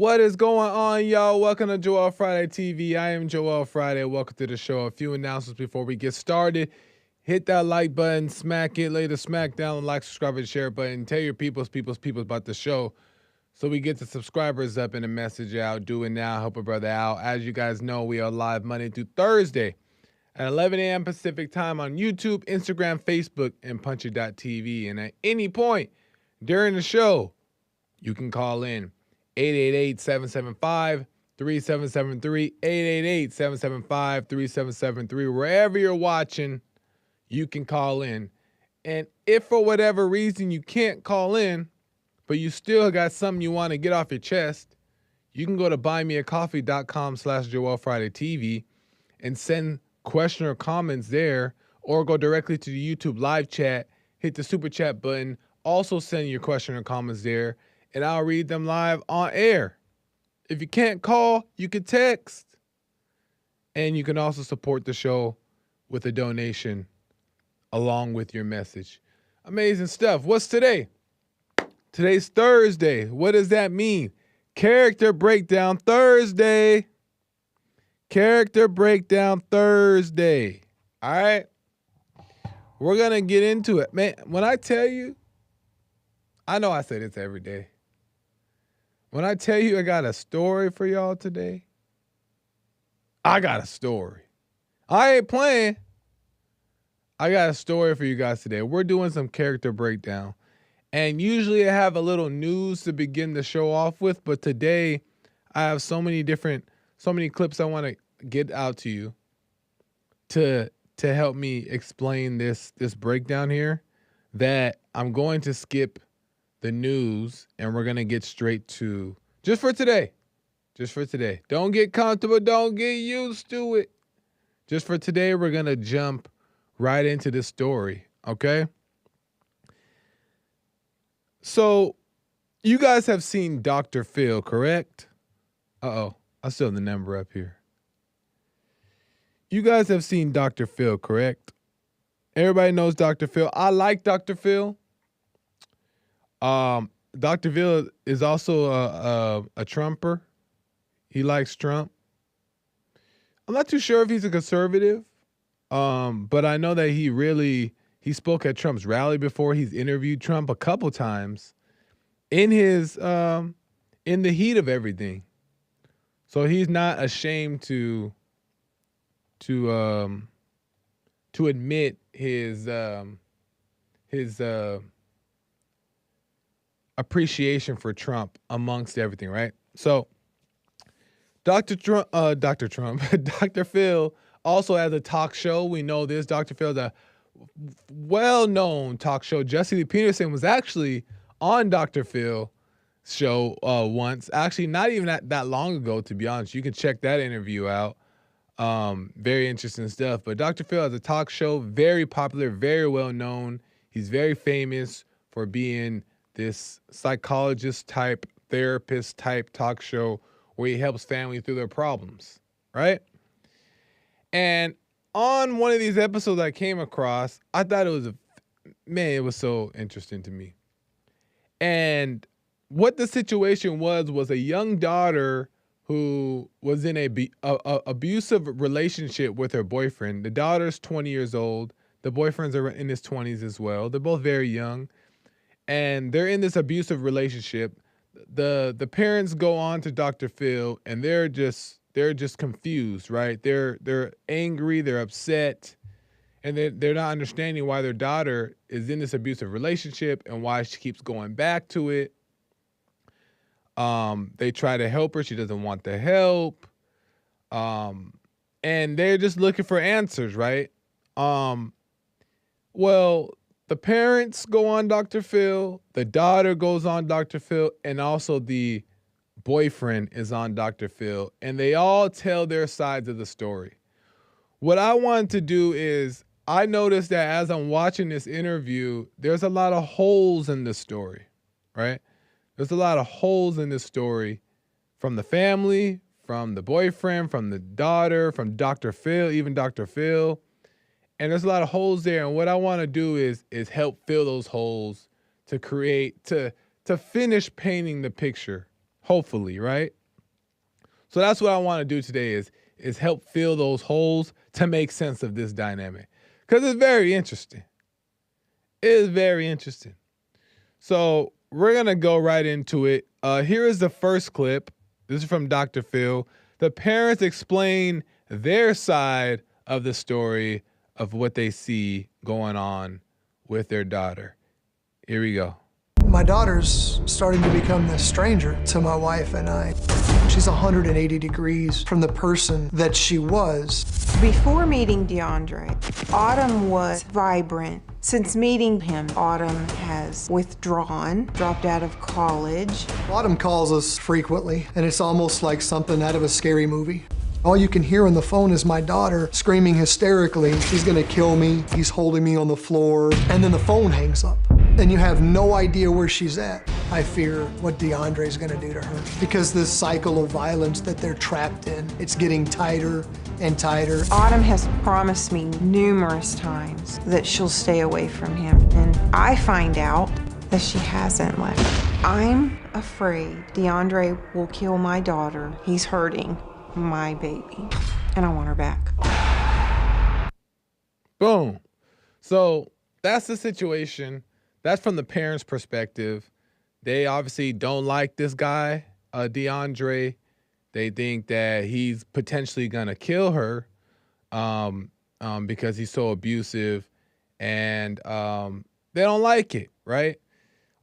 What is going on, y'all? Welcome to Joel Friday TV. I am Joel Friday. Welcome to the show. A few announcements before we get started. Hit that like button, smack it, lay the smack down, like, subscribe, and share button. Tell your peoples about the show so we get the subscribers up and the message out. Do it now. Help a brother out. As you guys know, we are live Monday through Thursday at 11 a.m. Pacific time on YouTube, Instagram, Facebook, and Punchy.tv. And at any point during the show, you can call in 888-775-3773, 888-775-3773. Wherever you're watching, you can call in. And if for whatever reason you can't call in, but you still got something you want to get off your chest, you can go to buymeacoffee.com/JoelFridayTV and send question or comments there, or go directly to the YouTube live chat, hit the super chat button, also send your question or comments there, and I'll read them live on air. If you can't call, you can text. And you can also support the show with a donation along with your message. Amazing stuff. What's today? Today's Thursday. What does that mean? Character Breakdown Thursday. Character Breakdown Thursday. All right? We're going to get into it. Man, when I tell you, I know I say this every day. When I tell you I got a story for y'all today, I got a story. I ain't playing. I got a story for you guys today. We're doing some character breakdown. And usually I have a little news to begin the show off with, but today I have so many clips I want to get out to you to help me explain this breakdown here, that I'm going to skip the news and we're going to get straight to just for today. Don't get comfortable. Don't get used to it. Just for today, we're going to jump right into this story. Okay. So you guys have seen Dr. Phil, correct? I still have the number up here. You guys have seen Dr. Phil, correct? Everybody knows Dr. Phil. I like Dr. Phil. Dr. Phil is also a Trumper. He likes Trump. I'm not too sure if he's a conservative, but I know that he spoke at Trump's rally before. He's interviewed Trump a couple times in his in the heat of everything. So he's not ashamed to admit his appreciation for Trump amongst everything, right? So Dr. Phil also has a talk show. We know this. Dr. Phil's a well-known talk show. Jesse Lee Peterson was actually on Dr. Phil's show once. Actually, not even that long ago, to be honest. You can check that interview out. Very interesting stuff. But Dr. Phil has a talk show, very popular, very well-known. He's very famous for being this psychologist type, therapist type talk show where he helps families through their problems, right? And on one of these episodes I came across, I thought it was so interesting to me. And what the situation was a young daughter who was in a abusive relationship with her boyfriend. The daughter's 20 years old. The boyfriend's in his 20s as well. They're both very young. And they're in this abusive relationship. The parents go on to Dr. Phil and they're just confused, right? They're angry, they're upset, and they're not understanding why their daughter is in this abusive relationship and why she keeps going back to it. They try to help her, she doesn't want the help. And they're just looking for answers, right? Well, the parents go on Dr. Phil, the daughter goes on Dr. Phil, and also the boyfriend is on Dr. Phil, and they all tell their sides of the story. What I wanted to do is, I noticed that as I'm watching this interview, there's a lot of holes in the story, right? There's a lot of holes in this story from the family, from the boyfriend, from the daughter, from Dr. Phil, even Dr. Phil. And there's a lot of holes there. And what I want to do is help fill those holes to finish painting the picture hopefully, right? So that's what I want to do today is help fill those holes to make sense of this dynamic. Because it's very interesting. It is very interesting. So we're going to go right into it. Here is the first clip. This is from Dr. Phil. The parents explain their side of the story of what they see going on with their daughter. Here we go. My daughter's starting to become this stranger to my wife and I. She's 180 degrees from the person that she was. Before meeting DeAndre, Autumn was vibrant. Since meeting him, Autumn has withdrawn, dropped out of college. Autumn calls us frequently, and it's almost like something out of a scary movie. All you can hear on the phone is my daughter screaming hysterically, "He's gonna kill me, he's holding me on the floor," and then the phone hangs up. And you have no idea where she's at. I fear what DeAndre's gonna do to her. Because this cycle of violence that they're trapped in, it's getting tighter and tighter. Autumn has promised me numerous times that she'll stay away from him. And I find out that she hasn't left. I'm afraid DeAndre will kill my daughter. He's hurting my baby. And I want her back. Boom. So that's the situation. That's from the parents' perspective. They obviously don't like this guy, DeAndre. They think that he's potentially gonna kill her because he's so abusive, and they don't like it, right?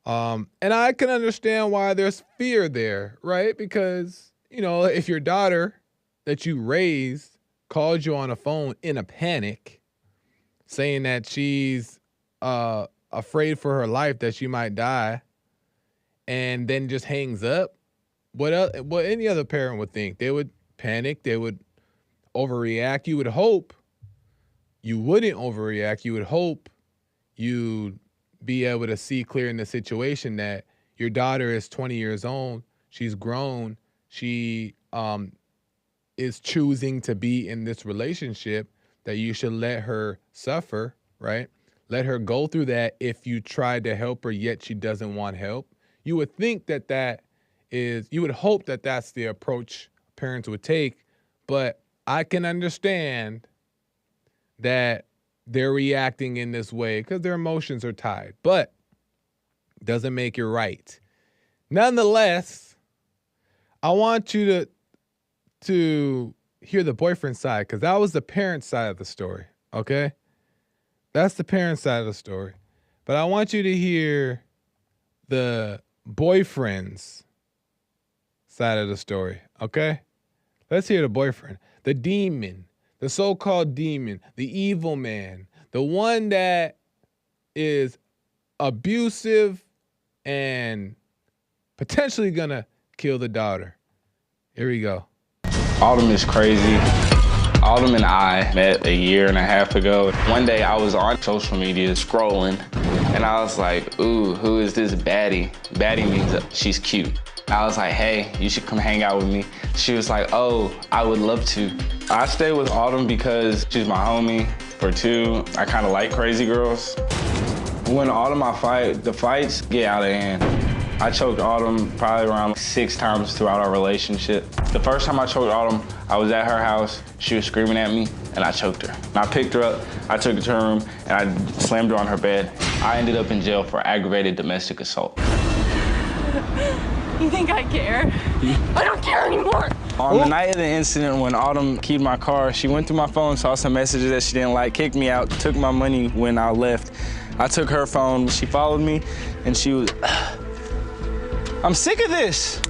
And I can understand why there's fear there, right? Because, you know, if your daughter that you raised called you on a phone in a panic, saying that she's afraid for her life, that she might die, and then just hangs up, what any other parent would think? They would panic, they would overreact. You would hope you wouldn't overreact. You would hope you'd be able to see clear in the situation that your daughter is 20 years old, she's grown, she is choosing to be in this relationship, that you should let her suffer, right? Let her go through that if you tried to help her, yet she doesn't want help. You would think you would hope that that's the approach parents would take, but I can understand that they're reacting in this way because their emotions are tied, but doesn't make it right. Nonetheless, I want you to hear the boyfriend side, because that was the parent side of the story, okay? That's the parent side of the story. But I want you to hear the boyfriend's side of the story, okay? Let's hear the boyfriend. The demon, the so-called demon, the evil man, the one that is abusive and potentially gonna kill the daughter. Here we go. Autumn is crazy. Autumn and I met a year and a half ago. One day I was on social media scrolling, and I was like, ooh, who is this baddie? Baddie means she's cute. I was like, hey, you should come hang out with me. She was like, oh, I would love to. I stay with Autumn because she's my homie. For two, I kind of like crazy girls. When Autumn I fight, the fights get out of hand. I choked Autumn probably around 6 times throughout our relationship. The first time I choked Autumn, I was at her house, she was screaming at me, and I choked her. And I picked her up, I took her to her room, and I slammed her on her bed. I ended up in jail for aggravated domestic assault. You think I care? I don't care anymore. On the night of the incident, when Autumn keyed my car, she went through my phone, saw some messages that she didn't like, kicked me out, took my money when I left. I took her phone, she followed me, and she was, I'm sick of this.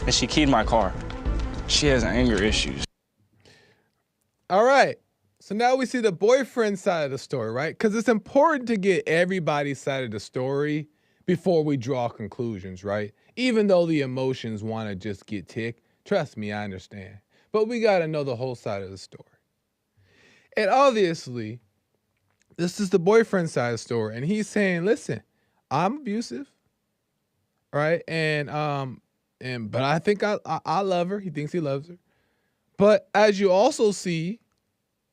And she keyed my car. She has anger issues. All right. So now we see the boyfriend side of the story, right? Because it's important to get everybody's side of the story before we draw conclusions, right? Even though the emotions want to just get ticked. Trust me, I understand. But we got to know the whole side of the story. And obviously, this is the boyfriend side of the story. And he's saying, listen, I'm abusive, right? But I think I love her. He thinks he loves her. But as you also see,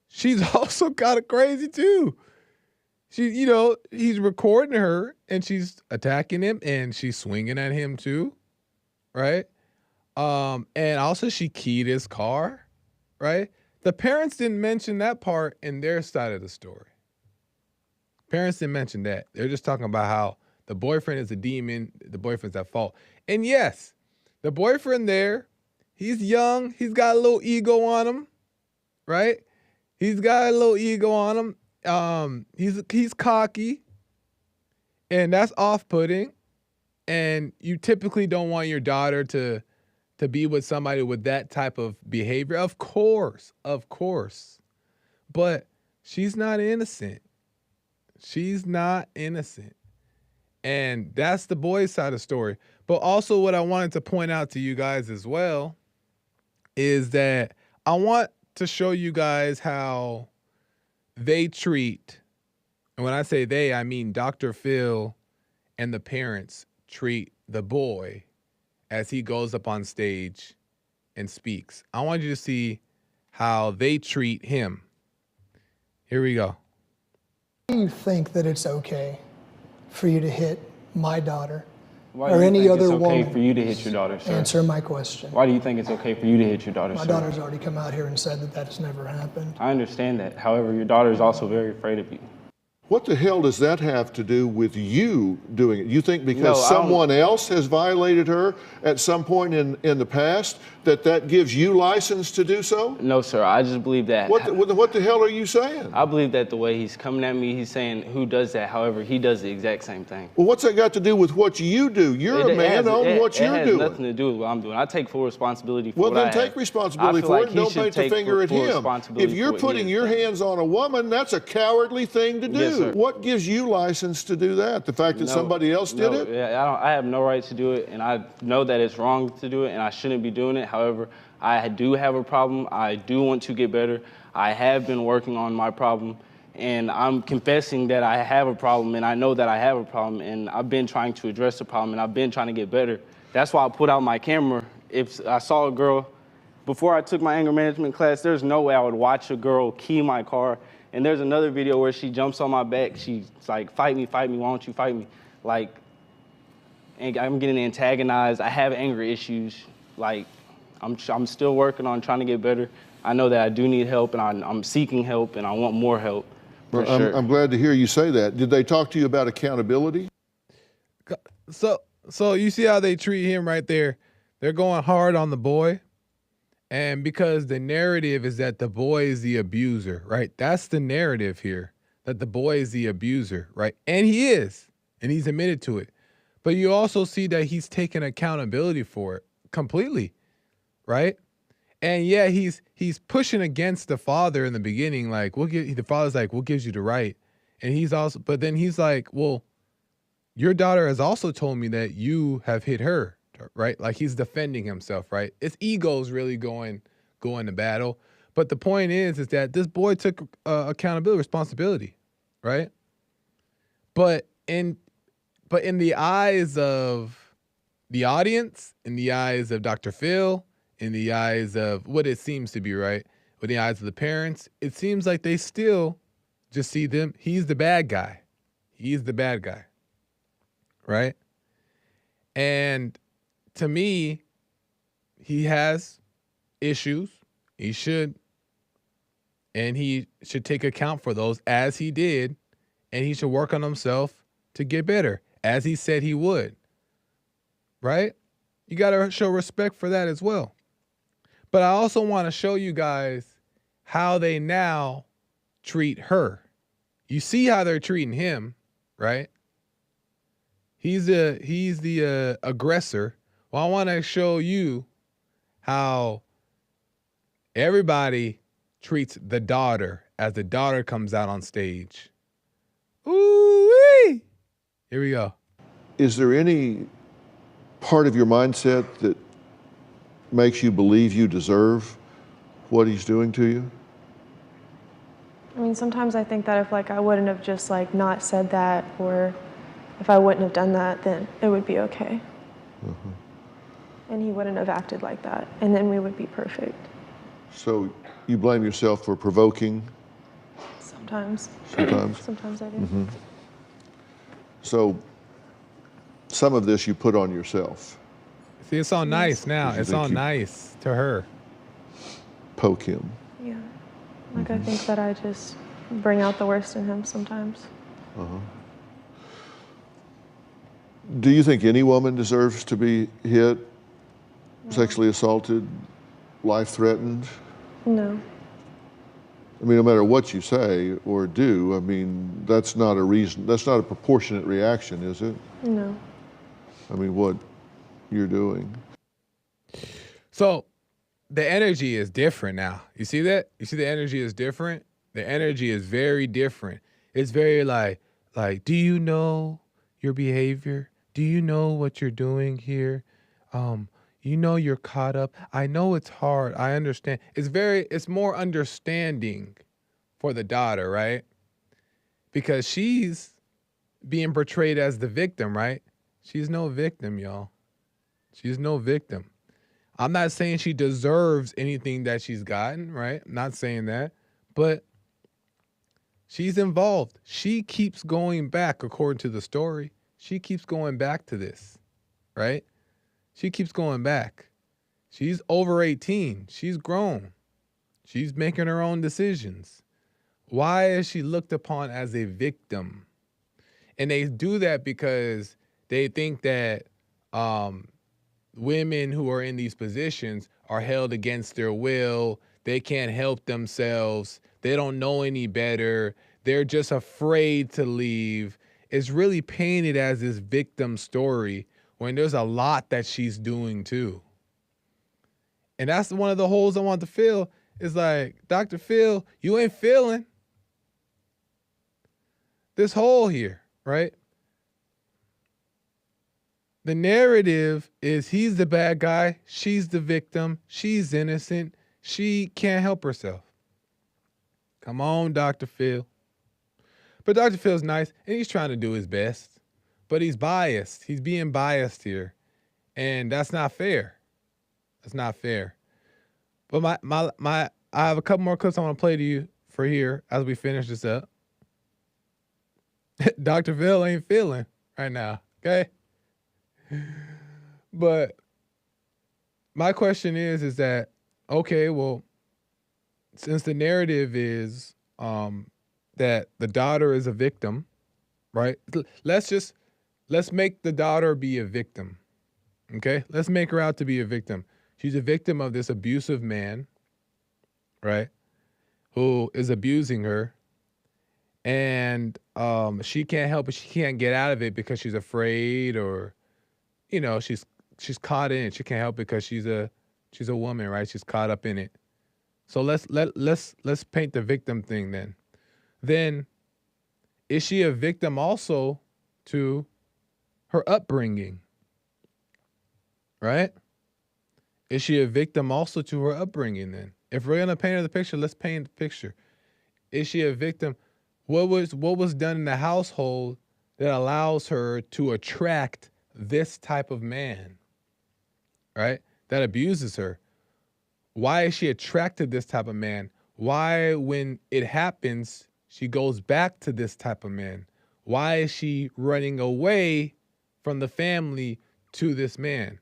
she's also kind of crazy too. He's recording her and she's attacking him and she's swinging at him too, right? And also she keyed his car, right? The parents didn't mention that part in their side of the story. Parents didn't mention that. They're just talking about how the boyfriend is a demon, the boyfriend's at fault. And yes, the boyfriend there, he's young, he's got a little ego on him, right? He's got a little ego on him. He's cocky, and that's off-putting. And you typically don't want your daughter to be with somebody with that type of behavior. Of course. But she's not innocent. She's not innocent. And that's the boy's side of the story. But also what I wanted to point out to you guys as well is that I want to show you guys how they treat, and when I say they, I mean Dr. Phil and the parents treat the boy as he goes up on stage and speaks. I want you to see how they treat him. Here we go. Do you think that it's okay for you to hit my daughter Why or do you any think other it's okay woman? for you to hit your daughter, sir? Answer my question. Why do you think it's okay for you to hit your daughter, My sir? daughter's already come out here and said that that has never happened. I understand that. However, your daughter is also very afraid of you. What the hell does that have to do with you doing it? You think because No, I don't- someone else has violated her at some point in the past, that gives you license to do so? No, sir. I just believe that. What the hell are you saying? I believe that the way he's coming at me, he's saying who does that. However, he does the exact same thing. Well, what's that got to do with what you do? You're a man on what you're It has doing. nothing to do with what I'm doing. I take full responsibility for Well, what I then have. take responsibility I feel for like it and he don't should point the take finger at full him. responsibility If for you're what he putting has your done. hands on a woman, that's a cowardly thing to do. Yes, sir. What gives you license to do that? The fact that somebody else did it? Yeah, I have no right to do it, and I know that it's wrong to do it, and I shouldn't be doing it. However, I do have a problem. I do want to get better. I have been working on my problem, and I'm confessing that I have a problem, and I know that I have a problem, and I've been trying to address the problem, and I've been trying to get better. That's why I put out my camera. If I saw a girl, before I took my anger management class, there's no way I would watch a girl key my car. And there's another video where she jumps on my back. She's like, fight me, why don't you fight me? Like, and I'm getting antagonized. I have anger issues. Like, I'm still working on trying to get better. I know that I do need help, and I'm seeking help, and I want more help. For Well, sure. I'm glad to hear you say that. Did they talk to you about accountability? So you see how they treat him right there. They're going hard on the boy. And because the narrative is that the boy is the abuser, right? That's the narrative here, that the boy is the abuser, right? And he is, and he's admitted to it. But you also see that he's taking accountability for it completely, right? And yeah, he's pushing against the father in the beginning, like, the father's like, what gives you the right? And he's also, but then he's like, well, your daughter has also told me that you have hit her, right? Like he's defending himself, right? His ego's really going to battle. But the point is that this boy took accountability, responsibility, right? But in the eyes of the audience, in the eyes of Dr. Phil, in the eyes of what it seems to be, right? With the eyes of the parents, it seems like they still just see them. He's the bad guy. He's the bad guy, right? And to me, he has issues. He should. And he should take account for those as he did. And he should work on himself to get better, as he said he would. Right? You got to show respect for that as well. But I also want to show you guys how they now treat her. You see how they're treating him, right? He's the aggressor. Well, I want to show you how everybody treats the daughter as the daughter comes out on stage. Ooh-wee! Here we go. Is there any part of your mindset that makes you believe you deserve what he's doing to you? I mean, sometimes I think that if I wouldn't have just not said that, or if I wouldn't have done that, then it would be okay. And he wouldn't have acted like that, and then we would be perfect. So you blame yourself for provoking? Sometimes. Sometimes? Sometimes I do. So some of this you put on yourself. See, it's all nice now. You It's think all you- nice to her. Poke him. Yeah. Like I think that I just bring out the worst in him sometimes. Do you think any woman deserves to be hit, sexually assaulted, life threatened? No. I mean, no matter what you say or do, I mean, that's not a reason, that's not a proportionate reaction, is it? No. I mean, what you're doing. So the energy is different now. You see that? You see the energy is different? The energy is very different. It's very like, do you know your behavior? Do you know what you're doing here? You know you're caught up. I know it's hard. I understand. It's more understanding for the daughter, right? Because she's being portrayed as the victim, right? She's no victim, y'all. She's no victim. I'm not saying she deserves anything that she's gotten, right? I'm not saying that, but she's involved. She keeps going back, according to the story. She keeps going back to this, right? She keeps going back. She's over 18. She's grown. She's making her own decisions. Why is she looked upon as a victim? And they do that because they think that women who are in these positions are held against their will. They can't help themselves. They don't know any better. They're just afraid to leave. It's really painted as this victim story when there's a lot that she's doing too. And that's one of the holes I want to fill is like, Dr. Phil, you ain't filling this hole here, right? The narrative is he's the bad guy, she's the victim, she's innocent, she can't help herself. Come on, Dr. Phil. But Dr. Phil's nice, and he's trying to do his best. But he's biased. He's being biased here. And that's not fair. That's not fair. But I have a couple more clips I want to play to you for here as we finish this up. Dr. Phil ain't feeling right now, okay? But my question is that, okay, well, since the narrative is that the daughter is a victim, right? Let's make the daughter be a victim, okay? Let's make her out to be a victim. She's a victim of this abusive man, right? Who is abusing her. And she can't help it. She can't get out of it because she's afraid or, you know, she's caught in it. She can't help it because she's a woman, right? She's caught up in it. So let's paint the victim thing then. Then is she a victim also to her upbringing? Right? Is she a victim also to her upbringing then? If we're gonna paint her the picture, let's paint the picture. Is she a victim? What was done in the household that allows her to attract this type of man, right? That abuses her. Why is she attracted to this type of man? Why, when it happens, she goes back to this type of man? Why is she running away from the family to this man,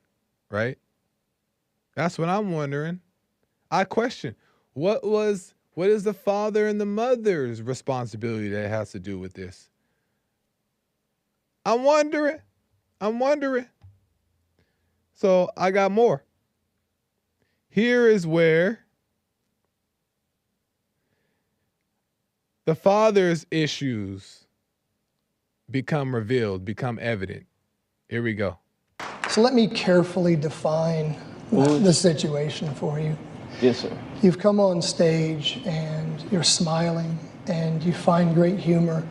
right? That's what I'm wondering. I question, what is the father and the mother's responsibility that has to do with this? I'm wondering. So I got more. Here is where the father's issues become revealed, become evident. Here we go. So let me carefully define the situation for you. Yes, sir. You've come on stage and you're smiling and you find great humor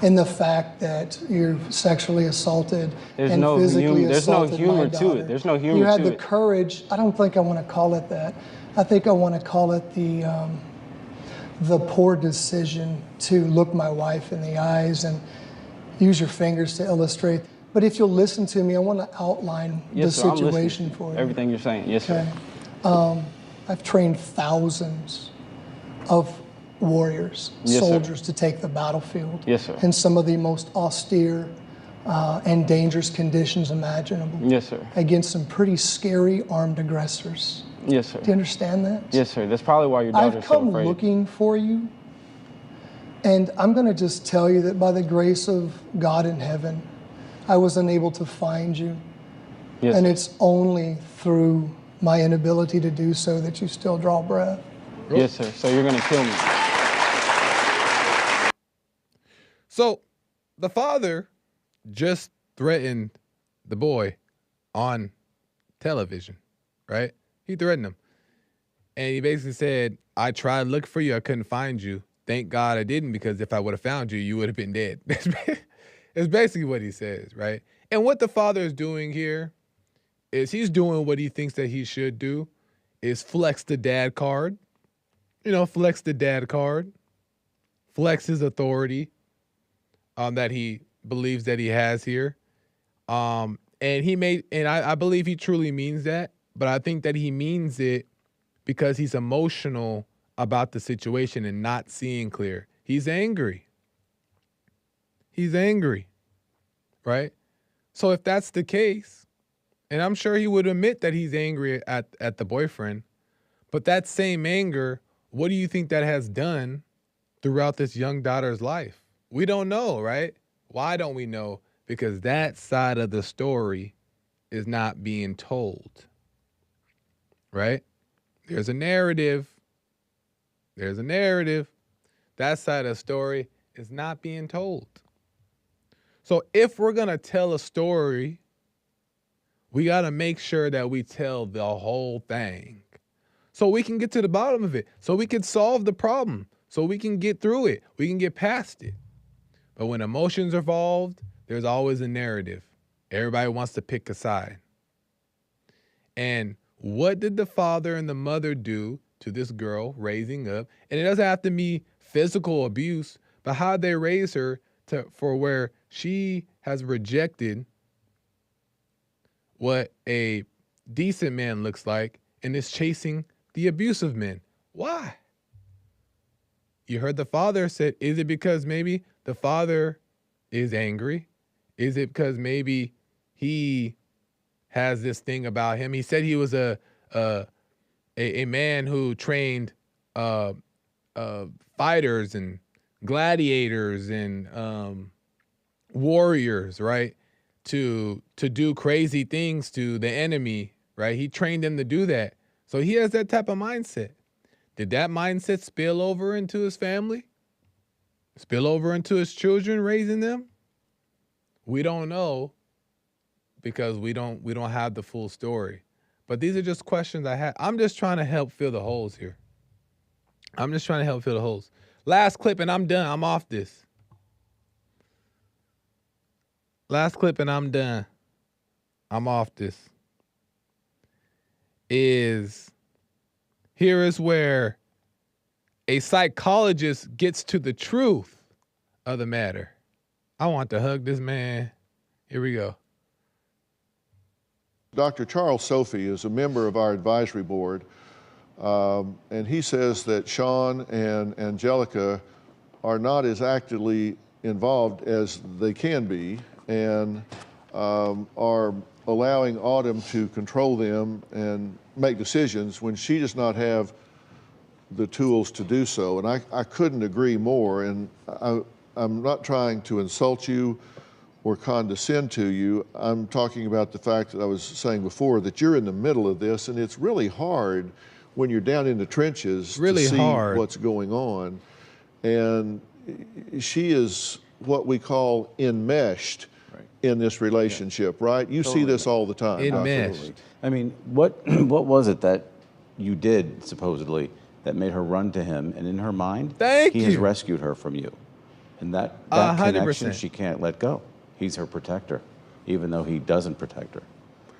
in the fact that you're sexually assaulted and physically assaulted my daughter. There's no humor to it. There's no humor to it. You had the courage. I don't think I want to call it that. I think I want to call it the poor decision to look my wife in the eyes and use your fingers to illustrate. But if you'll listen to me, I want to outline the situation for you. Everything you're saying, yes, sir. I've trained thousands of warriors, Yes, soldiers sir. to take the battlefield. Yes, sir. In some of the most austere, and dangerous conditions imaginable. Yes, sir. Against some pretty scary armed aggressors. Yes, sir. Do you understand that? Yes, sir. That's probably why your daughter's I've come so afraid. looking for you, and I'm going to just tell you that by the grace of God in heaven, I was unable to find you. Yes, And sir. it's only through my inability to do so that you still draw breath. Yes, sir. So you're going to kill me. So the father just threatened the boy on television, right? He threatened him. And he basically said, I tried to look for you. I couldn't find you. Thank God I didn't, because if I would have found you, you would have been dead. It's basically what he says, right? And what the father is doing here is he's doing what he thinks that he should do, is flex the dad card. You know, flex the dad card. Flex his authority that he believes that he has here. And I believe he truly means that, but I think that he means it because he's emotional about the situation and not seeing clear. He's angry. He's angry, right? So if that's the case, and I'm sure he would admit that he's angry at the boyfriend, but that same anger, what do you think that has done throughout this young daughter's life? We don't know, right? Why don't we know? Because that side of the story is not being told, right? There's a narrative. There's a narrative. That side of the story is not being told. So if we're going to tell a story, we got to make sure that we tell the whole thing so we can get to the bottom of it, so we can solve the problem, so we can get through it, we can get past it. But when emotions are involved, there's always a narrative. Everybody wants to pick a side. And what did the father and the mother do to this girl raising up? And it doesn't have to be physical abuse, but how they raise her for where she has rejected what a decent man looks like and is chasing the abusive men. Why? You heard the father said, is it because maybe the father is angry? Is it because maybe he has this thing about him? He said he was a man who trained fighters and gladiators and warriors, right? To do crazy things to the enemy, right? He trained them to do that. So he has that type of mindset. Did that mindset spill over into his family? Spill over into his children, raising them? We don't know, because we don't have the full story. But these are just questions I had. I'm just trying to help fill the holes here. I'm just trying to help fill the holes. Last clip and I'm done. I'm off this. Last clip and I'm done. I'm off this. Here is where a psychologist gets to the truth of the matter. I want to hug this man. Here we go. Dr. Charles Sophie is a member of our advisory board, and he says that Sean and Angelica are not as actively involved as they can be, and are allowing Autumn to control them and make decisions when she does not have the tools to do so. And I couldn't agree more. And I'm not trying to insult you or condescend to you. I'm talking about the fact that I was saying before, that you're in the middle of this, and it's really hard when you're down in the trenches to see what's going on. And she is what we call enmeshed in this relationship, right? You see this all the time. Enmeshed. I mean, what was it that you did, supposedly, that made her run to him, and in her mind, he has rescued her from you. And that connection, she can't let go. He's her protector, even though he doesn't protect her.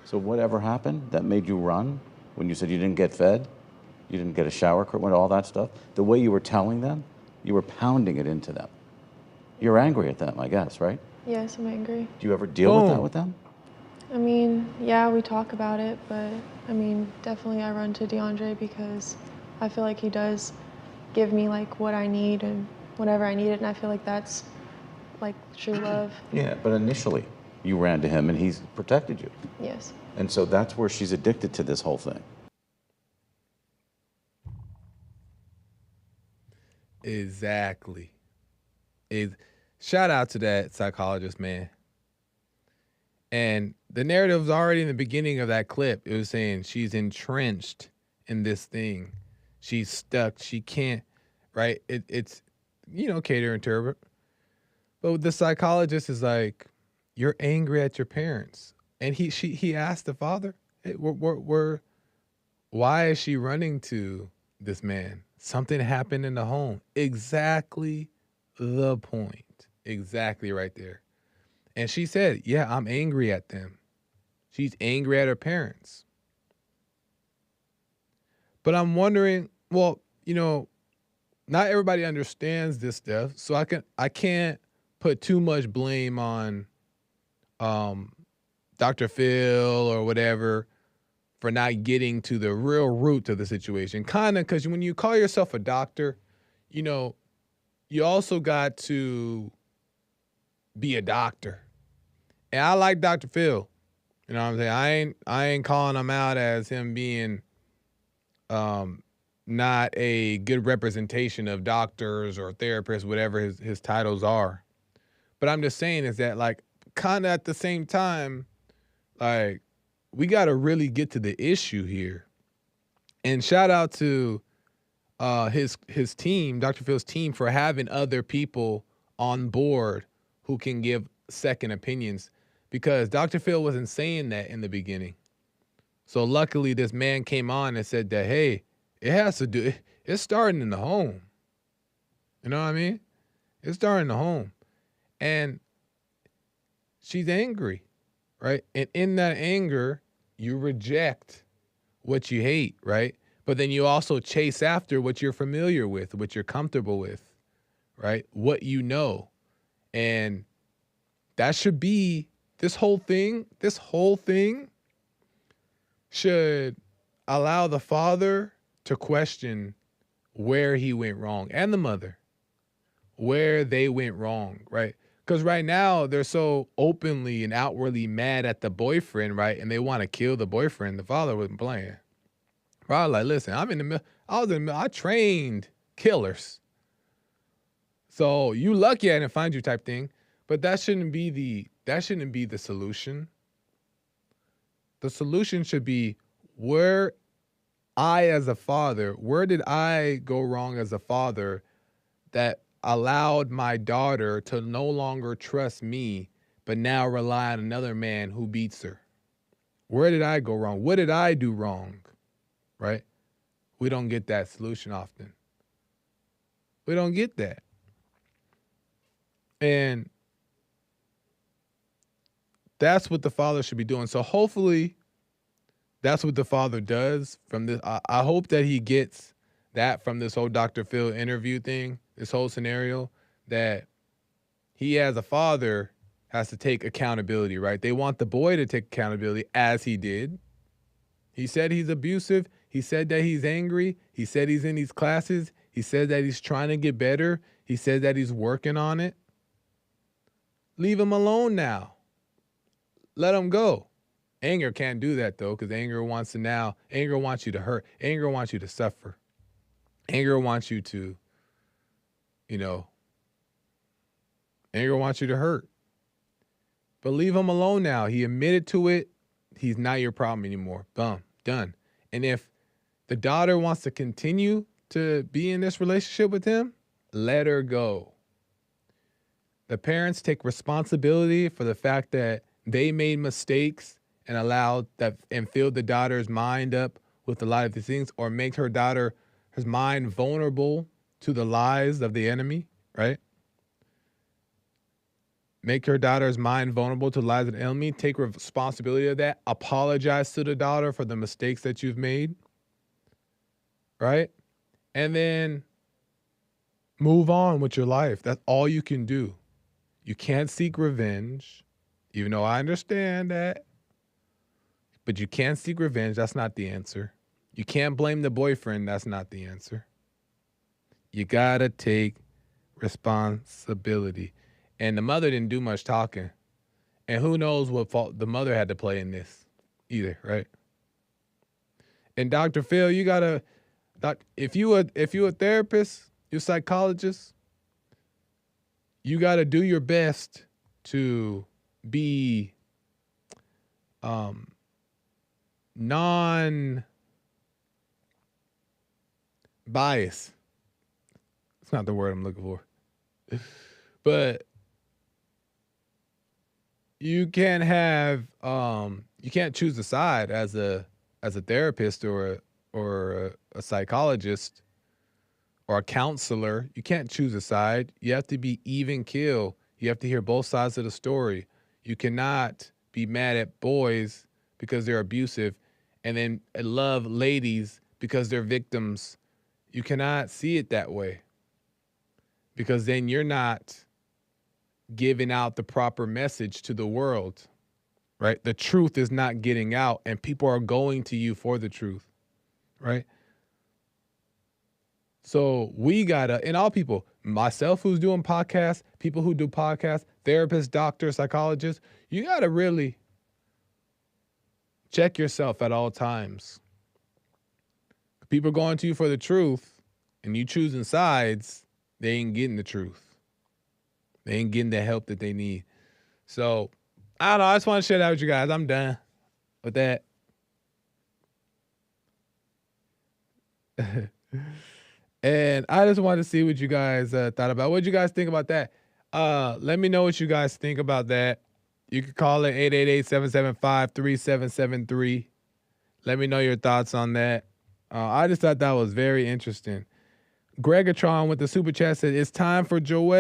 So whatever happened that made you run when you said you didn't get fed, you didn't get a shower, all that stuff, the way you were telling them, you were pounding it into them. You're angry at them, I guess, right? Yes, I'm angry. Do you ever deal with that with them? I mean, yeah, we talk about it, but I mean, definitely I run to DeAndre because I feel like he does give me like what I need and whenever I need it, and I feel like that's like true love. Yeah, but initially, You ran to him and he's protected you. Yes. And so that's where she's addicted to this whole thing. Exactly. Shout out to that psychologist, man. And the narrative was already in the beginning of that clip. It was saying she's entrenched in this thing. She's stuck. She can't, right? It's, cater and turbo. But the psychologist is like, you're angry at your parents. And he asked the father, hey, why is she running to this man? Something happened in the home. Exactly the point. Exactly right there. And she said, yeah, I'm angry at them. She's angry at her parents. But I'm wondering, well, not everybody understands this stuff, so I can't put too much blame on Dr. Phil or whatever for not getting to the real root of the situation. Kind of, because when you call yourself a doctor, you also got to be a doctor. And I like Dr. Phil. You know what I'm saying? I ain't calling him out as him being not a good representation of doctors or therapists, whatever his titles are. But I'm just saying is that, like, kind of at the same time, like, we got to really get to the issue here. And shout out to his team, Dr. Phil's team, for having other people on board who can give second opinions, because Dr. Phil wasn't saying that in the beginning. So luckily this man came on and said that, hey, it's starting in the home. You know what I mean? It's starting in the home. And she's angry, right? And in that anger, you reject what you hate, right? But then you also chase after what you're familiar with, what you're comfortable with, right? What you know. And that should be, this whole thing should allow the father to question where he went wrong, and the mother, where they went wrong, right? Because right now they're so openly and outwardly mad at the boyfriend, right? And they want to kill the boyfriend. The father wasn't playing. Probably like, listen, I trained killers. So you lucky I didn't find you type thing. But that shouldn't be the solution. The solution should be, where as a father, where did I go wrong as a father that allowed my daughter to no longer trust me, but now rely on another man who beats her? Where did I go wrong? What did I do wrong? Right? We don't get that solution often. We don't get that. And that's what the father should be doing. So hopefully that's what the father does from this. I hope that he gets that from this whole Dr. Phil interview thing, this whole scenario, that he as a father has to take accountability, right? They want the boy to take accountability, as he did. He said he's abusive. He said that he's angry. He said he's in these classes. He said that he's trying to get better. He said that he's working on it. Leave him alone now. Let him go. Anger can't do that, though, because anger wants you to hurt. Anger wants you to suffer. Anger wants you to, anger wants you to hurt. But leave him alone now. He admitted to it. He's not your problem anymore. Boom, done. And if the daughter wants to continue to be in this relationship with him, let her go. The parents take responsibility for the fact that they made mistakes and allowed that and filled the daughter's mind up with a lot of these things, or make her daughter's mind vulnerable to the lies of the enemy, right? Make her daughter's mind vulnerable to the lies of the enemy. Take responsibility of that. Apologize to the daughter for the mistakes that you've made, right? And then move on with your life. That's all you can do. You can't seek revenge, even though I understand that. But you can't seek revenge. That's not the answer. You can't blame the boyfriend. That's not the answer. You gotta take responsibility. And the mother didn't do much talking. And who knows what fault the mother had to play in this either, right? And Dr. Phil, you gotta, if you a therapist, you're a psychologist, you gotta do your best to be non-biased. It's not the word I'm looking for. But you can't have you can't choose a side as a therapist or a psychologist or a counselor. You can't choose a side. You have to be even keel. You have to hear both sides of the story. You cannot be mad at boys because they're abusive and then love ladies because they're victims. You cannot see it that way, because then you're not giving out the proper message to the world, right? The truth is not getting out, and people are going to you for the truth, right? So we gotta, and all people, myself who's doing podcasts, people who do podcasts, therapists, doctors, psychologists, you gotta really check yourself at all times. People going to you for the truth, and you choosing sides, they ain't getting the truth. They ain't getting the help that they need. So, I don't know. I just want to share that with you guys. I'm done with that. And I just wanted to see what you guys thought about. What did you guys think about that? Let me know what you guys think about that. You can call it 888-775-3773. Let me know your thoughts on that. I just thought that was very interesting. Gregatron with the super chat said, it's time for Joel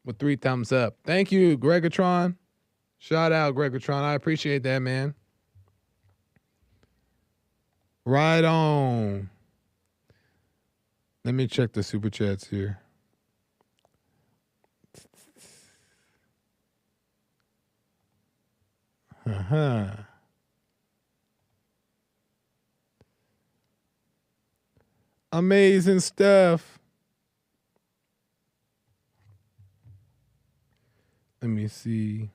with 3 thumbs up. Thank you, Gregatron. Shout out, Gregatron. I appreciate that, man. Right on. Let me check the super chats here. Amazing stuff. Let me see.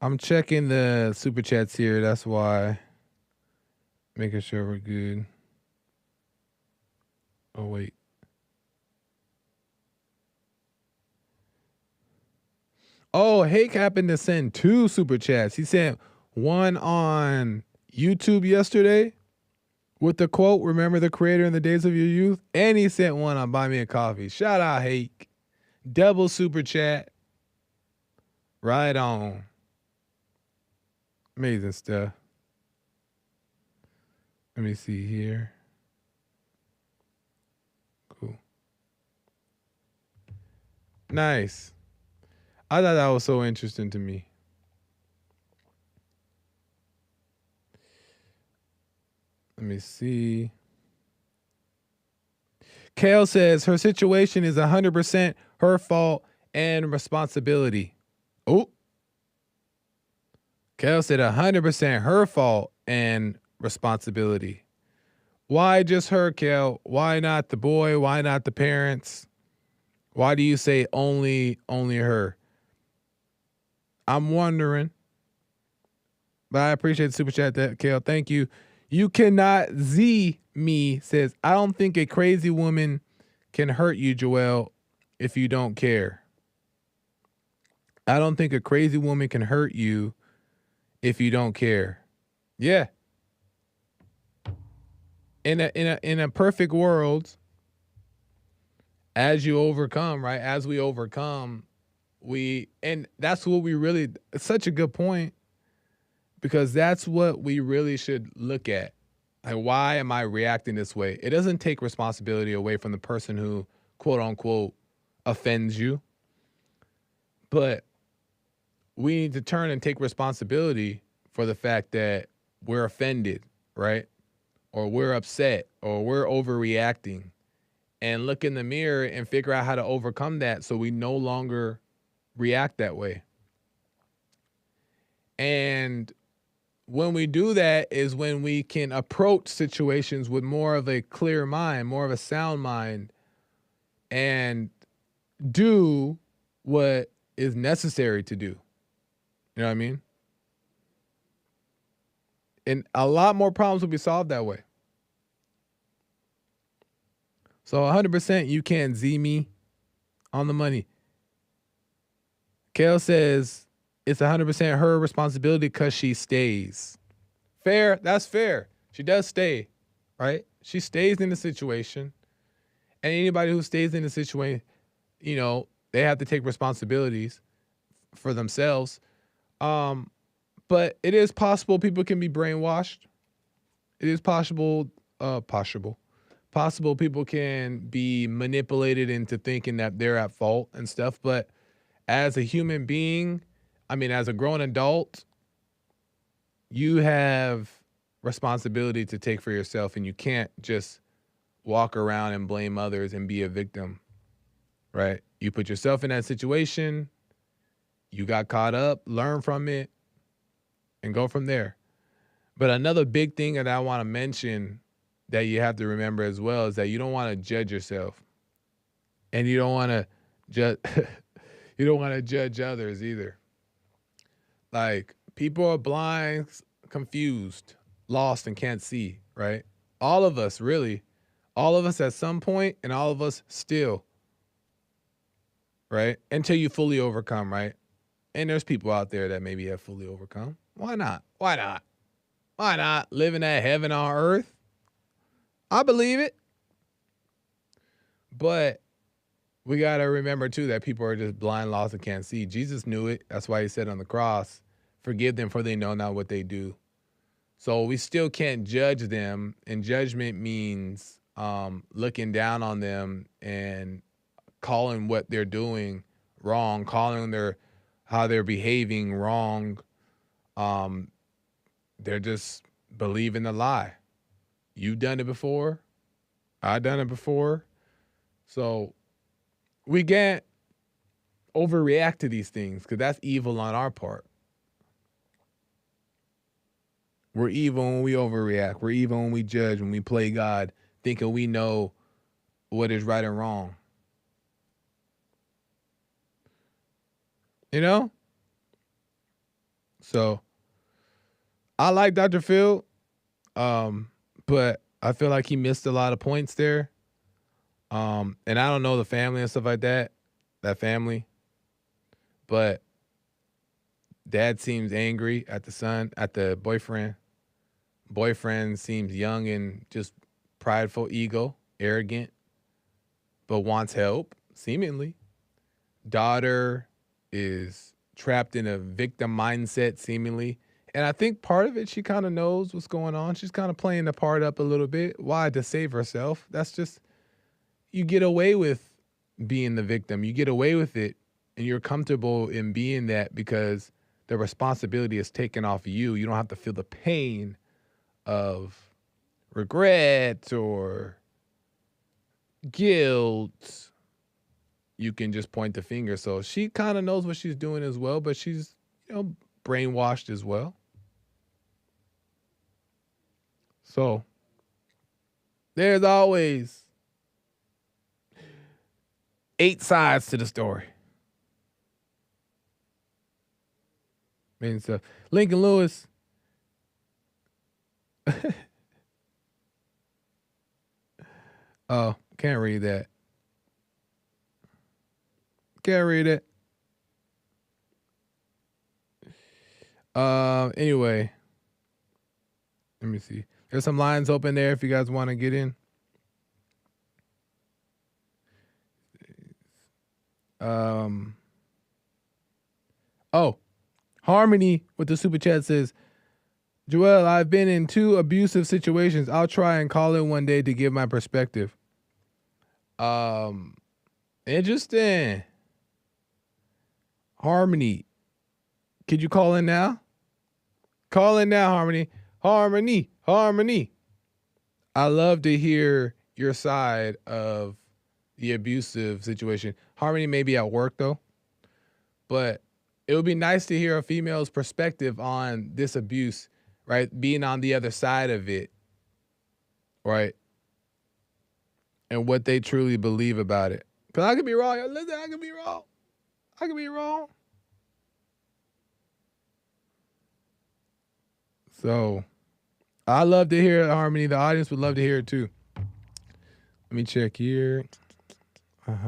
I'm checking the super chats here. That's why. Making sure we're good. Oh, wait. Oh, Hake happened to send 2 super chats. He sent one on YouTube yesterday with the quote, remember the creator in the days of your youth? And he sent one on Buy Me a Coffee. Shout out, Hake. Double super chat. Right on. Amazing stuff. Let me see here. Cool. Nice. I thought that was so interesting to me. Let me see. Kale says her situation is 100% her fault and responsibility. Oh. Kale said 100% her fault and responsibility. Why just her, Kale? Why not the boy? Why not the parents? Why do you say only her? I'm wondering. But I appreciate the super chat, that Kale. Thank you. You cannot Z me says, I don't think a crazy woman can hurt you, Joel, if you don't care. I don't think a crazy woman can hurt you if you don't care. Yeah. In a perfect world, as you overcome, right? As we overcome, and that's what we really, it's such a good point, because that's what we really should look at. Like, why am I reacting this way? It doesn't take responsibility away from the person who, quote unquote, offends you. But we need to turn and take responsibility for the fact that we're offended, right? Or we're upset, or we're overreacting, and look in the mirror and figure out how to overcome that so we no longer react that way. And when we do that is when we can approach situations with more of a clear mind, more of a sound mind, and do what is necessary to do. You know what I mean? And a lot more problems will be solved that way. So 100% you can Z me on the money. Kale says it's 100% her responsibility because she stays. Fair, that's fair. She does stay, right? She stays in the situation. And anybody who stays in the situation, you know, they have to take responsibilities for themselves. But it is possible people can be brainwashed. It is possible people can be manipulated into thinking that they're at fault and stuff. But as a human being, I mean, as a grown adult, you have responsibility to take for yourself, and you can't just walk around and blame others and be a victim, right? You put yourself in that situation, you got caught up, learn from it, and go from there. But another big thing that I want to mention that you have to remember as well is that you don't want to judge yourself, and you don't want to judge others either. Like, people are blind, confused, lost, and can't see, right? All of us, really. All of us at some point, and all of us still, right? Until you fully overcome, right? And there's people out there that maybe have fully overcome. Why not? Why not? Why not? Living that heaven on earth. I believe it. But we got to remember, too, that people are just blind, lost, and can't see. Jesus knew it. That's why he said on the cross, forgive them for they know not what they do. So we still can't judge them. And judgment means looking down on them and calling what they're doing wrong, calling how they're behaving wrong. They're just believing the lie. You've done it before. I've done it before. So we can't overreact to these things because that's evil on our part. We're evil when we overreact. We're evil when we judge, when we play God, thinking we know what is right and wrong. You know? So I like Dr. Phil, but I feel like he missed a lot of points there. And I don't know the family and stuff like that family. But dad seems angry at the son, at the boyfriend. Boyfriend seems young and just prideful, ego, arrogant, but wants help, seemingly. Daughter is trapped in a victim mindset, seemingly. And I think part of it, she kind of knows what's going on. She's kind of playing the part up a little bit. Why? To save herself. That's just, you get away with being the victim. You get away with it, and you're comfortable in being that because the responsibility is taken off you. You don't have to feel the pain of regret or guilt. You can just point the finger. So she kind of knows what she's doing as well, but she's, brainwashed as well. So there's always 8 sides to the story. And stuff. Lincoln Lewis. Oh, can't read that. Can't read it. Anyway, let me see. There's some lines open there if you guys want to get in. Oh, Harmony with the super chat says, Joel, I've been in 2 abusive situations. I'll try and call in one day to give my perspective. Interesting. Harmony, could you call in now? Call in now, Harmony. Harmony. I love to hear your side of the abusive situation. Harmony may be at work, though. But it would be nice to hear a female's perspective on this abuse, right? Being on the other side of it, right? And what they truly believe about it. Because I could be wrong. Listen, I could be wrong. I could be wrong. So, I love to hear it, Harmony. The audience would love to hear it too. Let me check here. Shout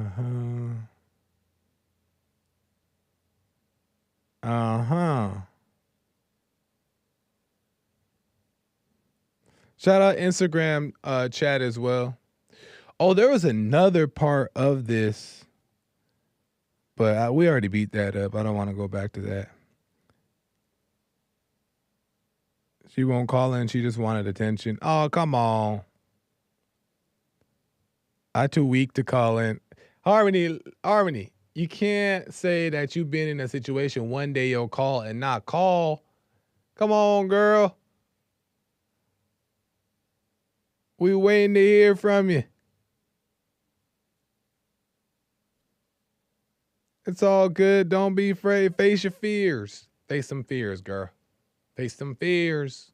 out Instagram chat as well. Oh, there was another part of this, but we already beat that up. I don't want to go back to that. She won't call in. She just wanted attention. Oh, come on. I too weak to call in. Harmony, you can't say that you've been in a situation one day you'll call and not call. Come on, girl. We waiting to hear from you. It's all good. Don't be afraid. Face your fears. Face some fears, girl. Face some fears.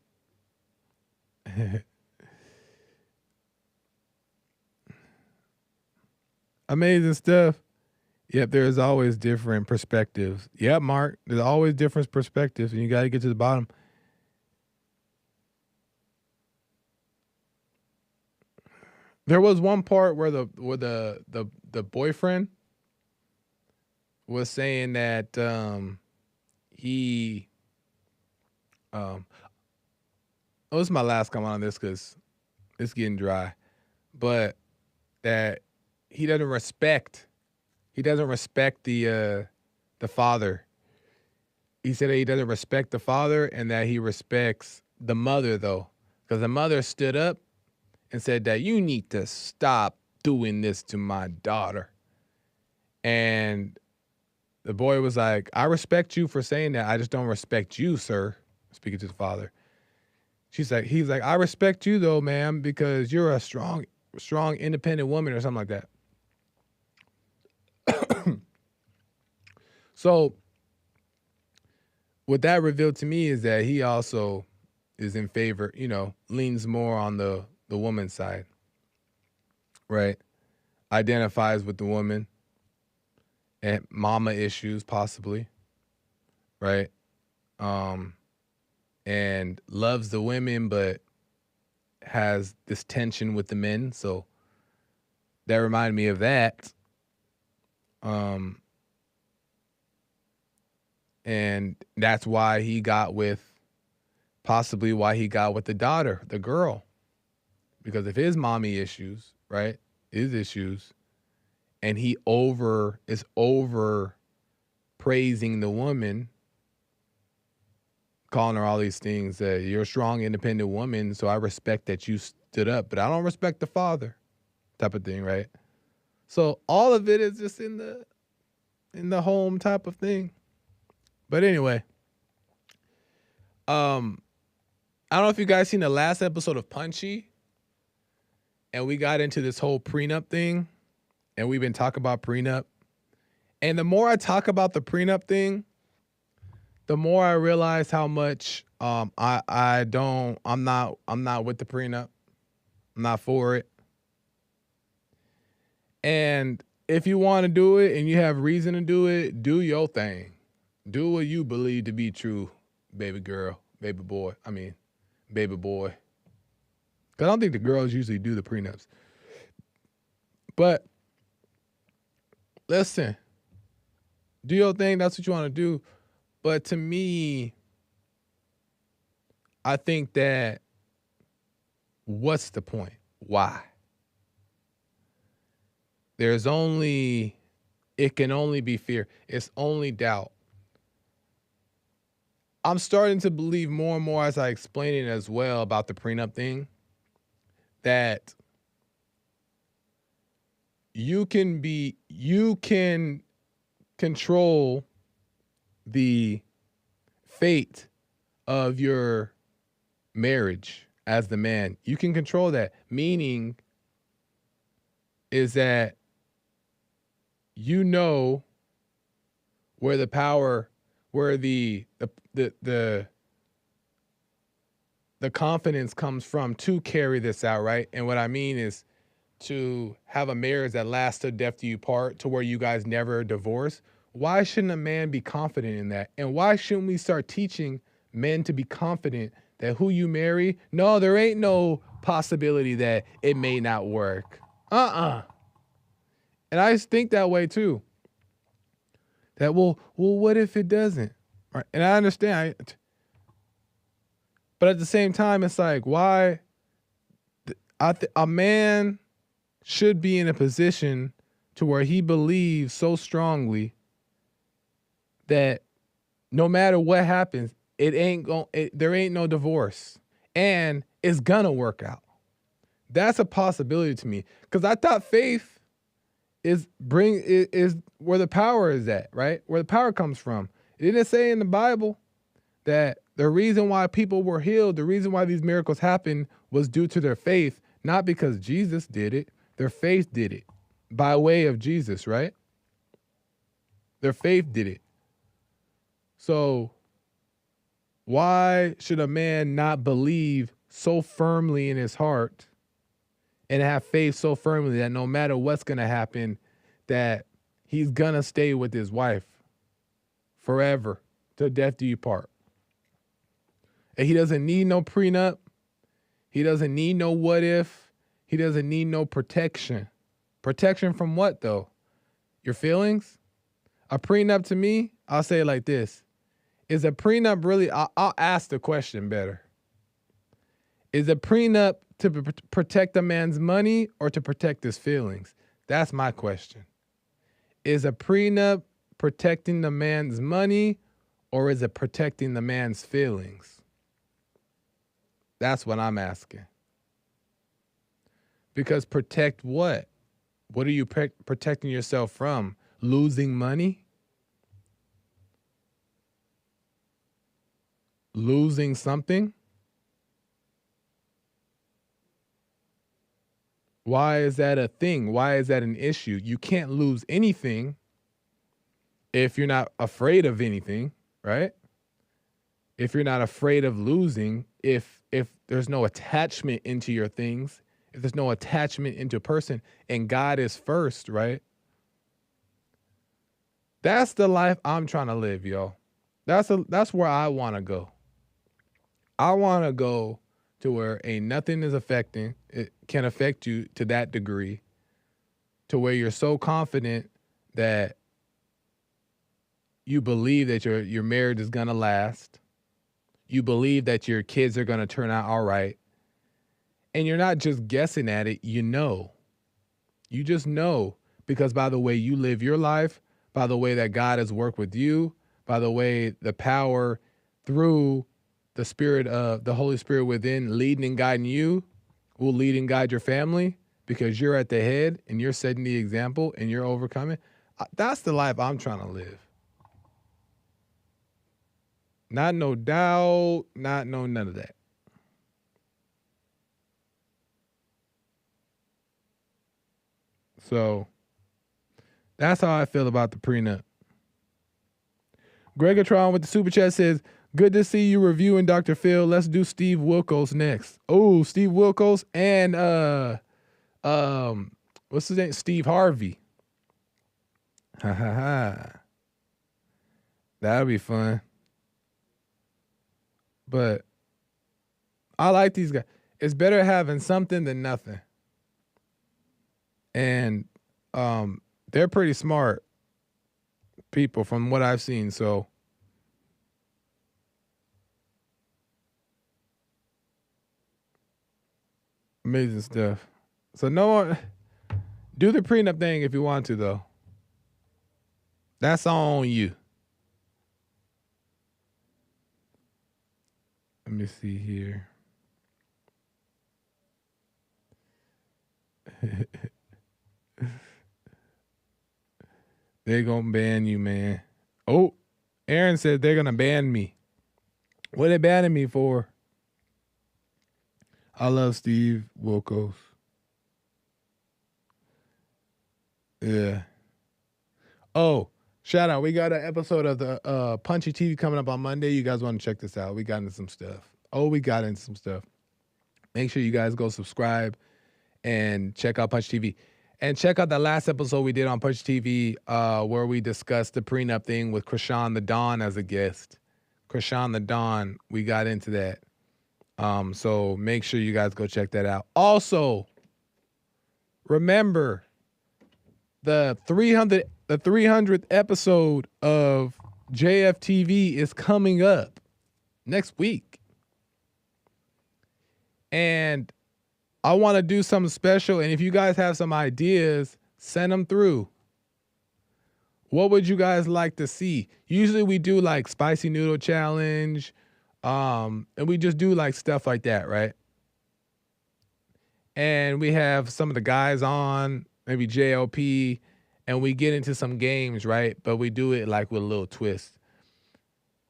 Amazing stuff. Yep, there's always different perspectives. Yep, Mark. There's always different perspectives, and you got to get to the bottom. There was one part where the boyfriend was saying that he this is my last comment on this because it's getting dry, but that he doesn't respect the father. He said that he doesn't respect the father and that he respects the mother though, because the mother stood up and said that you need to stop doing this to my daughter. And the boy was like, I respect you for saying that. I just don't respect you, sir. Speaking to the father. He's like, I respect you though, ma'am, because you're a strong, independent woman or something like that. So what that revealed to me is that he also is in favor, leans more on the woman's side, right? Identifies with the woman and mama issues possibly, right? And loves the women, but has this tension with the men. So that reminded me of that. And that's why he got with the daughter, the girl. Because of his mommy issues, right? His issues. And he is over praising the woman, calling her all these things that you're a strong, independent woman, so I respect that you stood up, but I don't respect the father, type of thing, right? So all of it is just in the home type of thing. But anyway, I don't know if you guys seen the last episode of Punchy, and we got into this whole prenup thing, and we've been talking about prenup. And the more I talk about the prenup thing, the more I realize how much I'm not with the prenup. I'm not for it. And if you want to do it and you have reason to do it, do your thing. Do what you believe to be true, baby girl, baby boy. Baby boy. Because I don't think the girls usually do the prenups. But listen, do your thing. That's what you want to do. But to me, I think that what's the point? Why? It can only be fear. It's only doubt. I'm starting to believe more and more as I explain it as well about the prenup thing, that you can control the fate of your marriage as the man. You can control that. Meaning is that where the power, where the confidence comes from to carry this out, right? And what I mean is to have a marriage that lasts till death do you part, to where you guys never divorce, why shouldn't a man be confident in that? And why shouldn't we start teaching men to be confident that who you marry, no, there ain't no possibility that it may not work. And I just think that way too. That, well, what if it doesn't? Right? And I understand. But at the same time, it's like, why? A man should be in a position to where he believes so strongly that no matter what happens, there ain't no divorce, and it's gonna work out. That's a possibility to me, because I thought faith is where the power is at, right? Where the power comes from. It didn't say in the Bible that the reason why people were healed, the reason why these miracles happened, was due to their faith, not because Jesus did it. Their faith did it by way of Jesus, right? Their faith did it. So why should a man not believe so firmly in his heart and have faith so firmly that no matter what's going to happen, that he's going to stay with his wife forever till death do you part? And he doesn't need no prenup. He doesn't need no what if. He doesn't need no protection. Protection from what, though? Your feelings? A prenup, to me, I'll say it like this. Is a prenup really, I'll ask the question better. Is a prenup to protect a man's money or to protect his feelings? That's my question. Is a prenup protecting the man's money or is it protecting the man's feelings? That's what I'm asking. Because protect what? What are you protecting yourself from? Losing money? Losing something? Why is that a thing? Why is that an issue? You can't lose anything if you're not afraid of anything, right? If you're not afraid of losing, if there's no attachment into your things, if there's no attachment into a person, and God is first, right? That's the life I'm trying to live, yo. That's where I want to go. I want to go to where ain't nothing is affecting, it can affect you to that degree, to where you're so confident that you believe that your marriage is going to last. You believe that your kids are going to turn out all right. And you're not just guessing at it, you know. You just know, because by the way you live your life, by the way that God has worked with you, by the way the power through the Spirit of the Holy Spirit within leading and guiding you will lead and guide your family, because you're at the head and you're setting the example and you're overcoming. That's the life I'm trying to live. Not no doubt, not no none of that. So that's how I feel about the prenup. Gregatron with the super chat says, good to see you reviewing Dr. Phil. Let's do Steve Wilkos next. Oh, Steve Wilkos and what's his name? Steve Harvey. Ha ha ha. That'll be fun. But I like these guys. It's better having something than nothing. And they're pretty smart people from what I've seen, so amazing stuff. So no one do the prenup thing if you want to, though. That's on you. Let me see here. They're going to ban you, man. Oh, Aaron said they're going to ban me. What are they banning me for? I love Steve Wilkos. Yeah. Oh, shout out. We got an episode of the Punchy TV coming up on Monday. You guys want to check this out. We got into some stuff. Make sure you guys go subscribe and check out Punch TV. And check out that last episode we did on Punch TV where we discussed the prenup thing with Krishan the Don as a guest. Krishan the Don, we got into that. So make sure you guys go check that out. Also, remember the 300th episode of JFTV is coming up next week. And I want to do something special. And if you guys have some ideas, send them through. What would you guys like to see? Usually we do like spicy noodle challenge. And we just do like stuff like that, right? And we have some of the guys on, maybe JLP, and we get into some games, right? But we do it like with a little twist.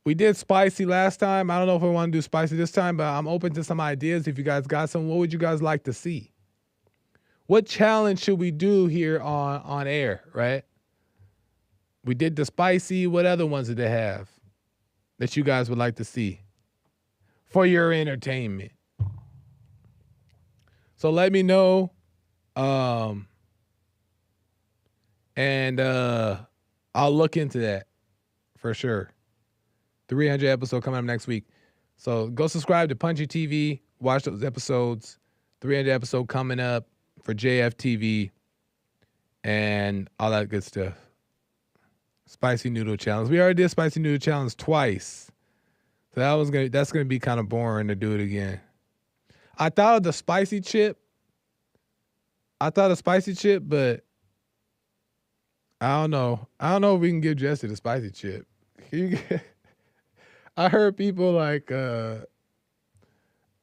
We did spicy last time. I don't know if we want to do spicy this time, but I'm open to some ideas. If you guys got some, what would you guys like to see? What challenge should we do here on air, right? We did the spicy. What other ones did they have that you guys would like to see for your entertainment? So let me know. And I'll look into that for sure. 300 episode coming up next week. So go subscribe to Punchy TV. Watch those episodes. 300 episode coming up for JFTV and all that good stuff. Spicy noodle challenge. We already did spicy noodle challenge twice. So that's gonna be kind of boring to do it again. I thought of the spicy chip. But I don't know. I don't know if we can give Jesse the spicy chip. I heard people like go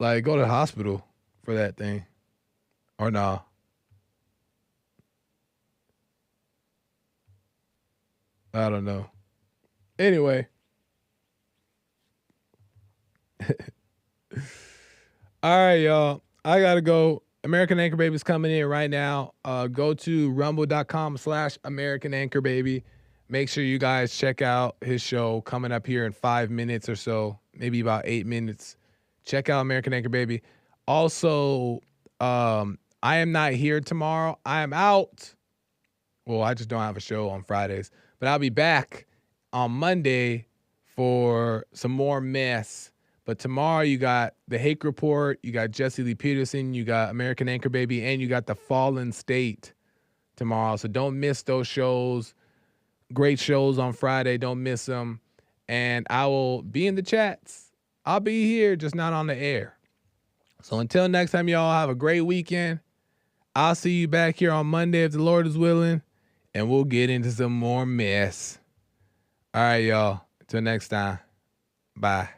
to the hospital for that thing. Or nah. I don't know. Anyway. All right, y'all. I gotta go. American Anchor Baby's coming in right now. Go to rumble.com/American Anchor Baby. Make sure you guys check out his show coming up here in 5 minutes or so, maybe about 8 minutes. Check out American Anchor Baby. Also, I am not here tomorrow. I am out. Well, I just don't have a show on Fridays, but I'll be back on Monday for some more mess. But tomorrow you got the Hake Report, you got Jesse Lee Peterson, you got American Anchor Baby, and you got the Fallen State tomorrow. So don't miss those shows. Great shows on Friday. Don't miss them. And I will be in the chats. I'll be here, just not on the air. So until next time, y'all, have a great weekend. I'll see you back here on Monday if the Lord is willing. And we'll get into some more mess. All right, y'all. Until next time. Bye.